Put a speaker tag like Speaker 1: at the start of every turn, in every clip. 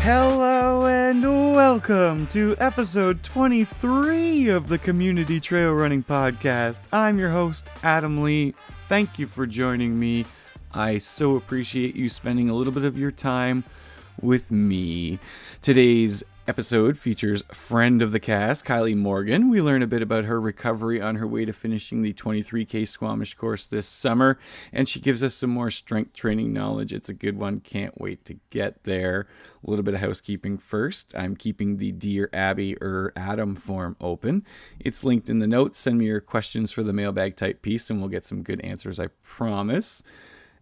Speaker 1: Hello and welcome to episode 23 of the Community Trail Running Podcast. I'm your host, Adam Lee. Thank you for joining me. I so appreciate you spending a little bit of your time with me. Today's episode features friend of the cast, Kylie Morgan. We learn a bit about her recovery on her way to finishing the 23K Squamish course this summer, and she gives us some more strength training knowledge. It's a good one. Can't wait to get there. A little bit of housekeeping first. I'm keeping the Dear Abby or Adam form open. It's linked in the notes. Send me your questions for the mailbag type piece, and we'll get some good answers, I promise.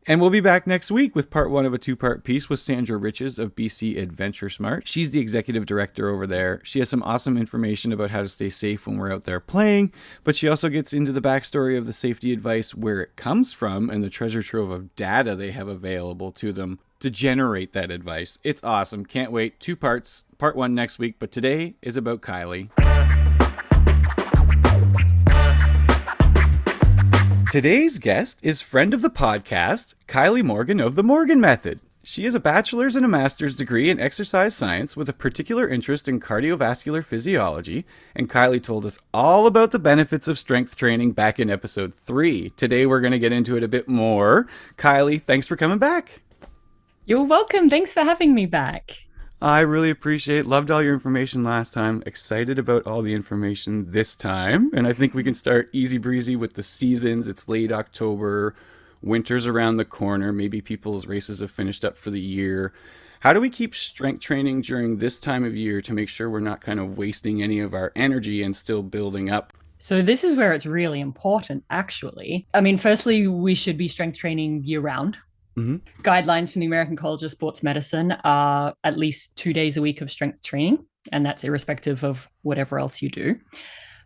Speaker 1: And we'll be back next week with part one of a two-part piece with Sandra Riches of BC Adventure Smart. She's the executive director over there. She has some awesome information about how to stay safe when we're out there playing, but she also gets into the backstory of the safety advice, where it comes from, and the treasure trove of data they have available to them to generate that advice. It's awesome. Can't wait. Two parts. Part one next week, but today is about Kylie. Today's guest is friend of the podcast, Kylie Morgan of the Morgan Method. She has a bachelor's and a master's degree in exercise science with a particular interest in cardiovascular physiology, and Kylie told us all about the benefits of strength training back in episode 3. Today we're going to get into it a bit more. Kylie, thanks for coming back.
Speaker 2: You're welcome. Thanks for having me back.
Speaker 1: I really appreciate it. Loved all your information last time. Excited about all the information this time. And I think we can start easy breezy with the seasons. It's late October. Winter's around the corner. Maybe people's races have finished up for the year. How do we keep strength training during this time of year to make sure we're not kind of wasting any of our energy and still building up?
Speaker 2: So this is where it's really important, actually. I mean, firstly, we should be strength training year round. Mm-hmm. Guidelines from the American College of Sports Medicine are at least 2 days a week of strength training, and that's irrespective of whatever else you do.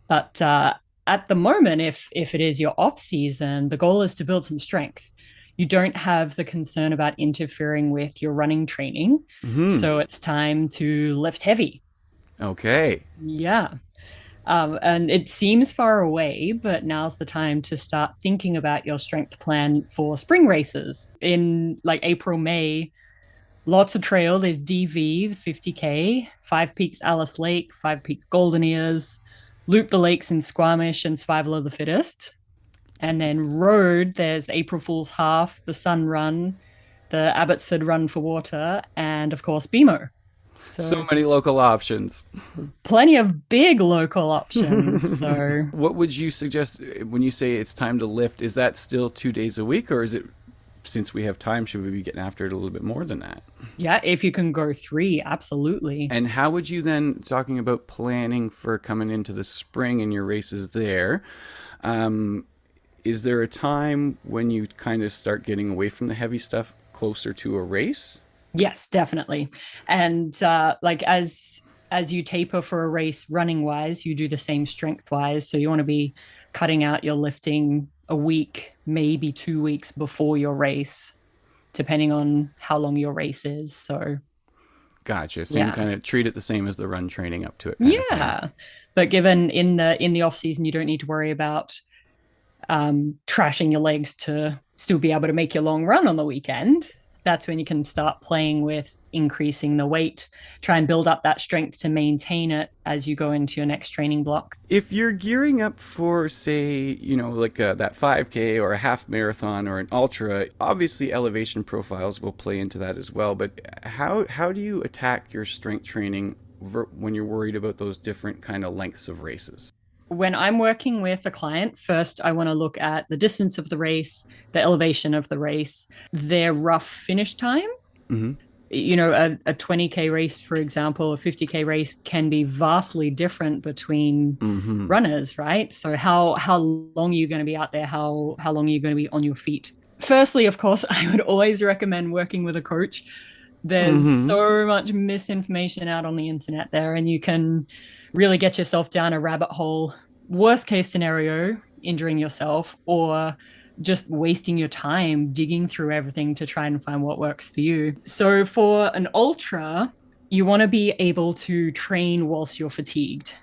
Speaker 2: But at the moment, if it is your off season, the goal is to build some strength. You don't have the concern about interfering with your running training, so it's time to lift heavy.
Speaker 1: Okay.
Speaker 2: Yeah. And it seems far away, but now's the time to start thinking about your strength plan for spring races. In like April, May, lots of trail. There's DV, the 50K, Five Peaks Alice Lake, Five Peaks Golden Ears, Loop the Lakes in Squamish, and Survival of the Fittest. And then road, there's the April Fool's Half, the Sun Run, the Abbotsford Run for Water, and of course, BMO.
Speaker 1: So many local options.
Speaker 2: Plenty of big local options. So
Speaker 1: what would you suggest when you say it's time to lift? Is that still 2 days a week, or is it, since we have time, should we be getting after it a little bit more than that?
Speaker 2: Yeah, if you can go 3, absolutely.
Speaker 1: And how would you then, talking about planning for coming into the spring and your races there, is there a time when you kind of start getting away from the heavy stuff closer to a race?
Speaker 2: Yes, definitely. And like as you taper for a race running wise, you do the same strength wise. So you want to be cutting out your lifting a week, maybe 2 weeks before your race, depending on how long your race is. So
Speaker 1: gotcha. So you kind of treat it the same as the run training up to it.
Speaker 2: Yeah. But given in the off season, you don't need to worry about trashing your legs to still be able to make your long run on the weekend. That's when you can start playing with increasing the weight, try and build up that strength to maintain it as you go into your next training block.
Speaker 1: If you're gearing up for, say, like that 5K or a half marathon or an ultra, obviously elevation profiles will play into that as well. But how do you attack your strength training when you're worried about those different kind of lengths of races?
Speaker 2: When I'm working with a client, first I want to look at the distance of the race, the elevation of the race, their rough finish time. Mm-hmm. A 20K race, for example, a 50K race can be vastly different between runners, right? So how long are you going to be out there? How long are you going to be on your feet? Firstly, of course, I would always recommend working with a coach. There's so much misinformation out on the internet there, and you can really get yourself down a rabbit hole. Worst case scenario, injuring yourself, or just wasting your time digging through everything to try and find what works for you. So for an ultra, you want to be able to train whilst you're fatigued.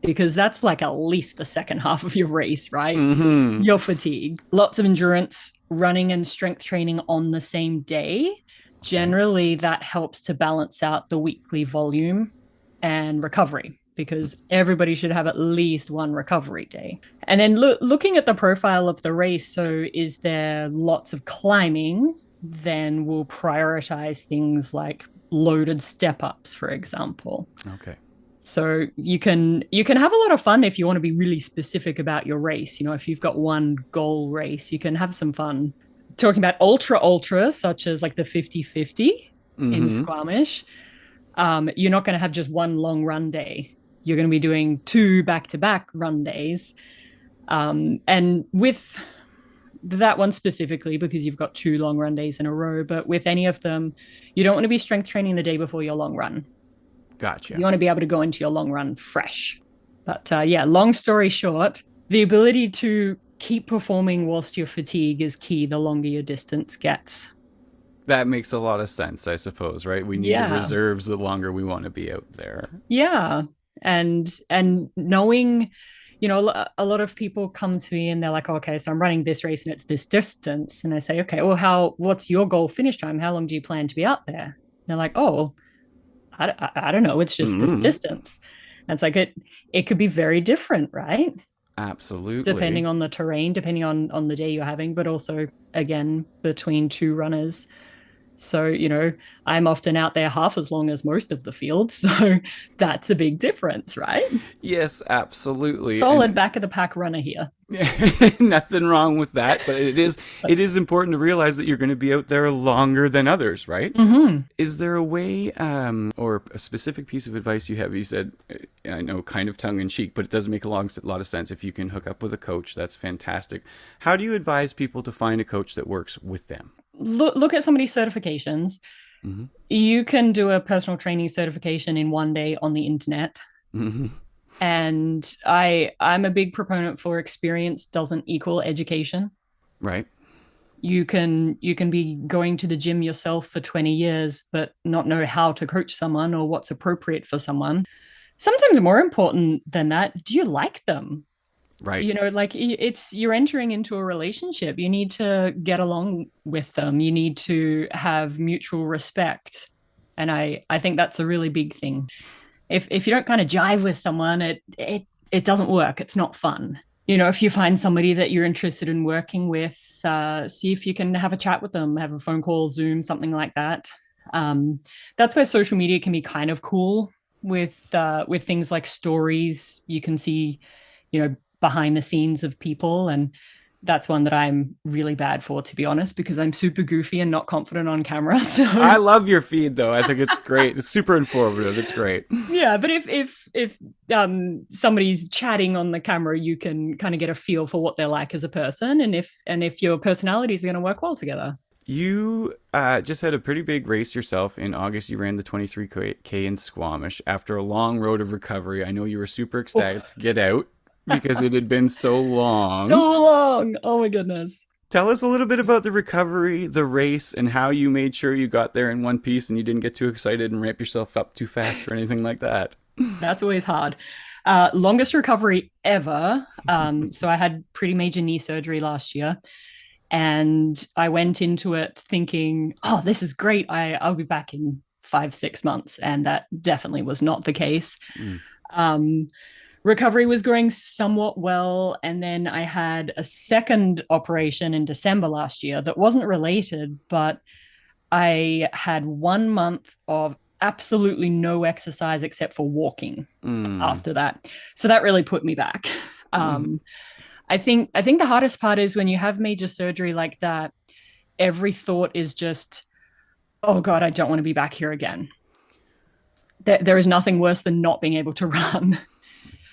Speaker 2: Because that's like at least the second half of your race, right? You're fatigued. Lots of endurance, running and strength training on the same day Generally, that helps to balance out the weekly volume and recovery, because everybody should have at least one recovery day. And then looking at the profile of the race, so is there lots of climbing? Then we'll prioritize things like loaded step ups, for example.
Speaker 1: Okay.
Speaker 2: So you can have a lot of fun if you want to be really specific about your race. If you've got one goal race, you can have some fun. Talking about ultra, such as like the 50-50 in Squamish, you're not going to have just one long run day. You're going to be doing 2 back-to-back run days. And with that one specifically, because you've got 2 long run days in a row, but with any of them, you don't want to be strength training the day before your long run.
Speaker 1: Gotcha.
Speaker 2: You want to be able to go into your long run fresh. But long story short, the ability to keep performing whilst you're fatigued is key the longer your distance gets.
Speaker 1: That makes a lot of sense, I suppose, right? We need the reserves the longer we want to be out there.
Speaker 2: Yeah. And knowing, a lot of people come to me and they're like, okay, so I'm running this race and it's this distance. And I say, okay, well, what's your goal finish time? How long do you plan to be out there? And they're like, oh, I don't know. It's just this distance. And it's like, it could be very different, right?
Speaker 1: Absolutely.
Speaker 2: Depending on the terrain, depending on the day you're having, but also, again, between 2 runners. So, I'm often out there half as long as most of the field. So that's a big difference, right?
Speaker 1: Yes, absolutely.
Speaker 2: Solid back of the pack runner here.
Speaker 1: Nothing wrong with that, but it is important to realize that you're going to be out there longer than others, right?
Speaker 2: Mm-hmm.
Speaker 1: Is there a way or a specific piece of advice you have? You said, I know, kind of tongue in cheek, but it does make a lot of sense. If you can hook up with a coach, that's fantastic. How do you advise people to find a coach that works with them?
Speaker 2: Look at somebody's certifications. Mm-hmm. You can do a personal training certification in one day on the internet. Mm-hmm. And I'm a big proponent for experience doesn't equal education.
Speaker 1: Right.
Speaker 2: You can be going to the gym yourself for 20 years, but not know how to coach someone or what's appropriate for someone. Sometimes more important than that, do you like them?
Speaker 1: Right.
Speaker 2: You're entering into a relationship. You need to get along with them. You need to have mutual respect. And I think that's a really big thing. If you don't kind of jive with someone, it doesn't work. It's not fun. If you find somebody that you're interested in working with, see if you can have a chat with them, have a phone call, Zoom, something like that. That's where social media can be kind of cool with things like stories. You can see, behind the scenes of people, and that's one that I'm really bad for, to be honest, because I'm super goofy and not confident on camera. So
Speaker 1: I love your feed, though. I think it's great. It's super informative. It's great.
Speaker 2: Yeah, but if somebody's chatting on the camera, you can kind of get a feel for what they're like as a person, and if your personalities are going to work well together.
Speaker 1: You just had a pretty big race yourself in August. You ran the 23K in Squamish after a long road of recovery. I know you were super ecstatic to get out, because it had been so long.
Speaker 2: So long. Oh my goodness.
Speaker 1: Tell us a little bit about the recovery, the race, and how you made sure you got there in one piece and you didn't get too excited and ramp yourself up too fast or anything like that.
Speaker 2: That's always hard. Longest recovery ever. So I had pretty major knee surgery last year. And I went into it thinking, oh, this is great. I'll be back in 5-6 months. And that definitely was not the case. Recovery was going somewhat well. And then I had a second operation in December last year that wasn't related, but I had 1 month of absolutely no exercise except for walking after that. So that really put me back. I think the hardest part is when you have major surgery like that, every thought is just, oh God, I don't want to be back here again. There is nothing worse than not being able to run.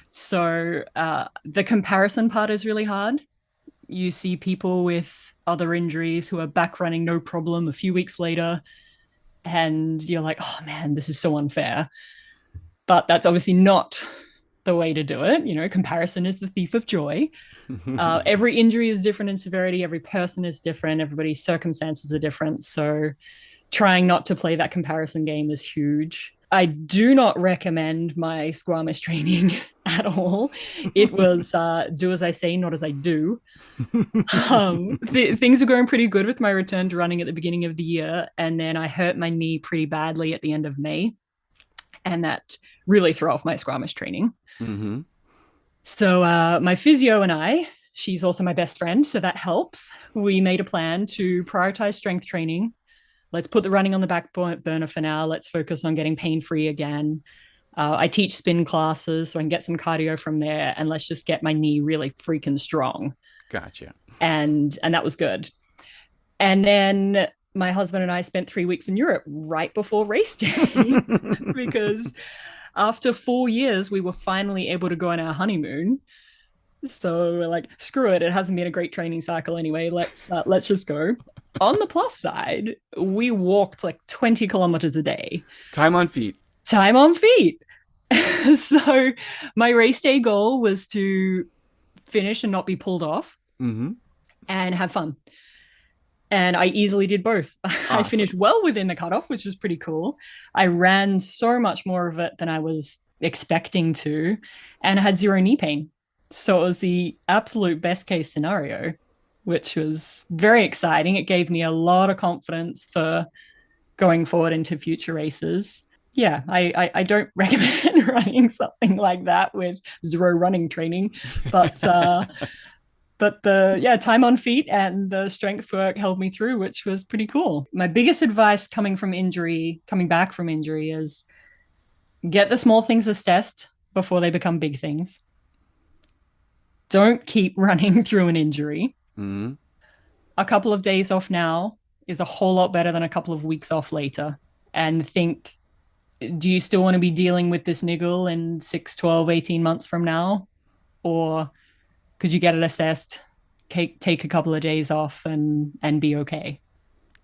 Speaker 2: So the comparison part is really hard. You see people with other injuries who are back running no problem a few weeks later, and you're like, oh man, this is so unfair. But that's obviously not the way to do it. Comparison is the thief of joy. Every injury is different in severity. Every person is different. Everybody's circumstances are different. So trying not to play that comparison game is huge. I do not recommend my Squamish training at all. It was do as I say, not as I do. Things were going pretty good with my return to running at the beginning of the year. And then I hurt my knee pretty badly at the end of May. And that really threw off my Squamish training.
Speaker 1: Mm-hmm.
Speaker 2: So my physio and I, she's also my best friend, so that helps. We made a plan to prioritize strength training. Let's put the running on the back burner for now. Let's focus on getting pain-free again. I teach spin classes, so I can get some cardio from there, and let's just get my knee really freaking strong.
Speaker 1: Gotcha.
Speaker 2: And that was good. And then my husband and I spent 3 weeks in Europe right before race day because after 4 years, we were finally able to go on our honeymoon. So we're like, screw it. It hasn't been a great training cycle anyway. Let's just go. On the plus side, we walked like 20 kilometers a day.
Speaker 1: Time on feet.
Speaker 2: Time on feet. So my race day goal was to finish and not be pulled off and have fun. And I easily did both. Awesome. I finished well within the cutoff, which was pretty cool. I ran so much more of it than I was expecting to, and I had zero knee pain. So it was the absolute best case scenario, which was very exciting. It gave me a lot of confidence for going forward into future races. Yeah, I don't recommend running something like that with zero running training, but the time on feet and the strength work held me through, which was pretty cool. My biggest advice coming back from injury is get the small things assessed before they become big things. Don't keep running through an injury. Mm-hmm. A couple of days off now is a whole lot better than a couple of weeks off later. And think, do you still want to be dealing with this niggle in 6, 12, 18 months from now? Or could you get it assessed, take a couple of days off and be okay?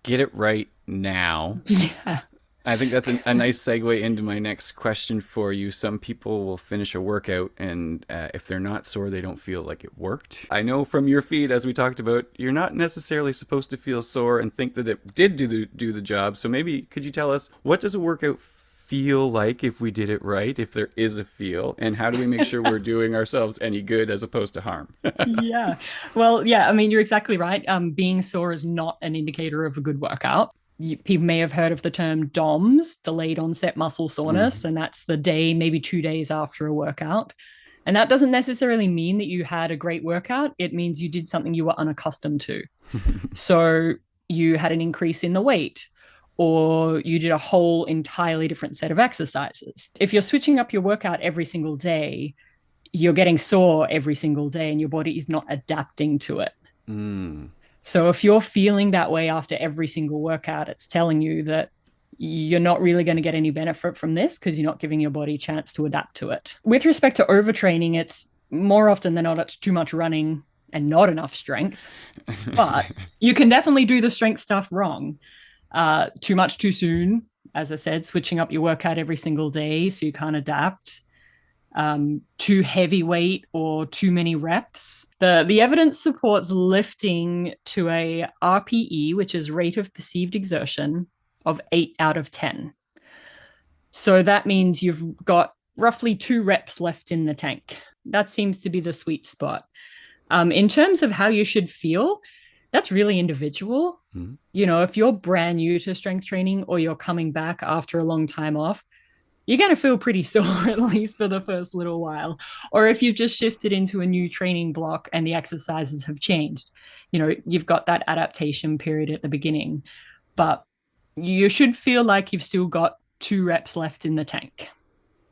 Speaker 1: Get it right now.
Speaker 2: Yeah.
Speaker 1: I think that's a nice segue into my next question for you. Some people will finish a workout and if they're not sore, they don't feel like it worked. I know from your feed, as we talked about, you're not necessarily supposed to feel sore and think that it did do the job. So maybe could you tell us, what does a workout feel like if we did it right, if there is a feel, and how do we make sure we're doing ourselves any good as opposed to harm?
Speaker 2: Yeah. Well, yeah, I mean, you're exactly right. Being sore is not an indicator of a good workout. People may have heard of the term DOMS, delayed onset muscle soreness, and that's the day, maybe 2 days after a workout. And that doesn't necessarily mean that you had a great workout. It means you did something you were unaccustomed to. So you had an increase in the weight, or you did a whole entirely different set of exercises. If you're switching up your workout every single day, you're getting sore every single day and your body is not adapting to it. So if you're feeling that way after every single workout, it's telling you that you're not really going to get any benefit from this because you're not giving your body a chance to adapt to it. With respect to overtraining, it's more often than not, it's too much running and not enough strength. But you can definitely do the strength stuff wrong. Too much too soon, as I said, switching up your workout every single day so you can't adapt. Too heavy weight or too many reps. The evidence supports lifting to a RPE, which is rate of perceived exertion, of 8 out of 10. So that means you've got roughly 2 reps left in the tank. That seems to be the sweet spot. In terms of how you should feel, that's really individual. Mm-hmm. You know, if you're brand new to strength training or you're coming back after a long time off, you're going to feel pretty sore, at least for the first little while. Or if you've just shifted into a new training block and the exercises have changed, you know, you've got that adaptation period at the beginning. But you should feel like you've still got 2 reps left in the tank.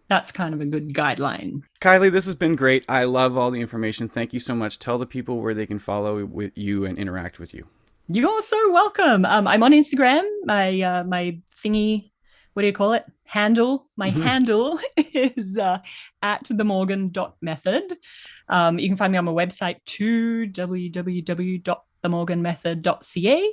Speaker 2: That's kind of a good guideline.
Speaker 1: Kylie, this has been great. I love all the information. Thank you so much. Tell the people where they can follow with you and interact with you.
Speaker 2: You're so welcome. I'm on Instagram. My thingy, what do you call it? Handle. My handle is at themorgan.method. You can find me on my website too, www.themorganmethod.ca.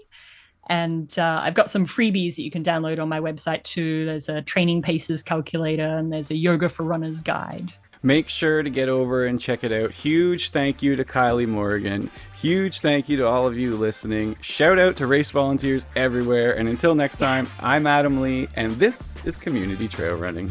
Speaker 2: And I've got some freebies that you can download on my website too. There's a training paces calculator and there's a yoga for runners guide.
Speaker 1: Make sure to get over and check it out. Huge thank you to Kylie Morgan. Huge thank you to all of you listening. Shout out to race volunteers everywhere. And until next time, I'm Adam Lee, and this is Community Trail Running.